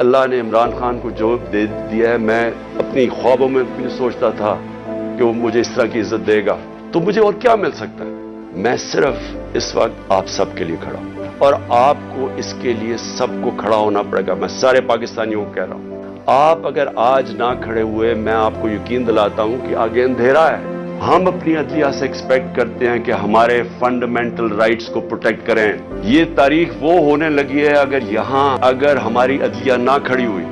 اللہ نے عمران خان کو جو دے دیا ہے، میں اپنی خوابوں میں بھی سوچتا تھا کہ وہ مجھے اس طرح کی عزت دے گا، تو مجھے اور کیا مل سکتا ہے؟ میں صرف اس وقت آپ سب کے لیے کھڑا ہوں، اور آپ کو اس کے لیے سب کو کھڑا ہونا پڑے گا۔ میں سارے پاکستانیوں کو کہہ رہا ہوں، آپ اگر آج نہ کھڑے ہوئے، میں آپ کو یقین دلاتا ہوں کہ آگے اندھیرا ہے۔ ہم اپنی عدلیہ سے ایکسپیکٹ کرتے ہیں کہ ہمارے فنڈامنٹل رائٹس کو پروٹیکٹ کریں۔ یہ تاریخ وہ ہونے لگی ہے، اگر ہماری عدلیہ نہ کھڑی ہوئی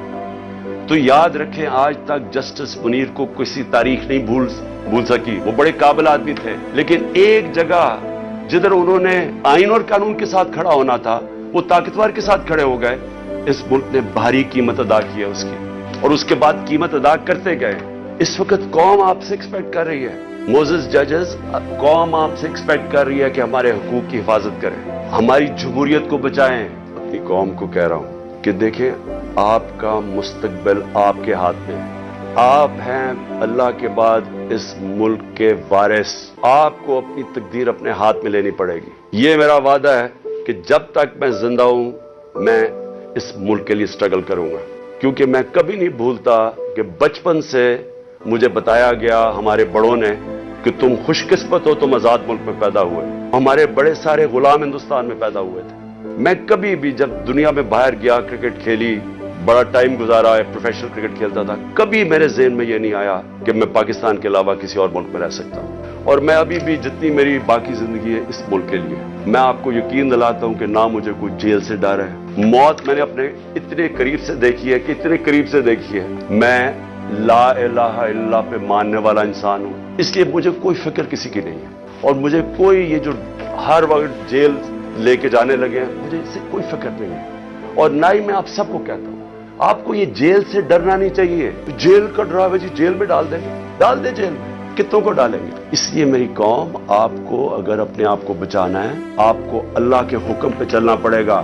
تو یاد رکھیں آج تک جسٹس منیر کو کسی تاریخ نہیں بھول سکی۔ وہ بڑے قابل آدمی تھے، لیکن ایک جگہ جدھر انہوں نے آئین اور قانون کے ساتھ کھڑا ہونا تھا، وہ طاقتور کے ساتھ کھڑے ہو گئے۔ اس ملک نے بھاری قیمت ادا کی ہے اس کی، اور اس کے بعد قیمت ادا کرتے گئے۔ اس وقت قوم آپ سے ایکسپیکٹ کر رہی ہے، موزز ججز، قوم آپ سے ایکسپیکٹ کر رہی ہے کہ ہمارے حقوق کی حفاظت کریں، ہماری جمہوریت کو بچائیں۔ اپنی قوم کو کہہ رہا ہوں کہ دیکھیں، آپ کا مستقبل آپ کے ہاتھ میں ہے۔ آپ ہیں اللہ کے بعد اس ملک کے وارث۔ آپ کو اپنی تقدیر اپنے ہاتھ میں لینی پڑے گی۔ یہ میرا وعدہ ہے کہ جب تک میں زندہ ہوں، میں اس ملک کے لیے سٹرگل کروں گا، کیونکہ میں کبھی نہیں بھولتا کہ بچپن سے مجھے بتایا گیا ہمارے بڑوں نے کہ تم خوش قسمت ہو، تم آزاد ملک میں پیدا ہوئے۔ ہمارے بڑے سارے غلام ہندوستان میں پیدا ہوئے تھے۔ میں کبھی بھی جب دنیا میں باہر گیا، کرکٹ کھیلی، بڑا ٹائم گزارا ہے، پروفیشنل کرکٹ کھیلتا تھا، کبھی میرے ذہن میں یہ نہیں آیا کہ میں پاکستان کے علاوہ کسی اور ملک میں رہ سکتا ہوں۔ اور میں ابھی بھی جتنی میری باقی زندگی ہے اس ملک کے لیے، میں آپ کو یقین دلاتا ہوں کہ نہ مجھے کوئی جیل سے ڈر ہے۔ موت میں نے اپنے اتنے قریب سے دیکھی ہے کہ اتنے قریب سے دیکھی ہے۔ میں لا الہ الا اللہ پہ ماننے والا انسان ہوں، اس لیے مجھے کوئی فکر کسی کی نہیں ہے، اور مجھے کوئی یہ جو ہر وقت جیل لے کے جانے لگے ہیں، مجھے اس سے کوئی فکر نہیں ہے۔ اور نہ ہی میں آپ سب کو کہتا ہوں، آپ کو یہ جیل سے ڈرنا نہیں چاہیے۔ جیل کا ڈراوے جی جیل میں ڈال دیں جیل میں، کتنوں کو ڈالیں گے؟ اس لیے میری قوم، آپ کو اگر اپنے آپ کو بچانا ہے، آپ کو اللہ کے حکم پہ چلنا پڑے گا۔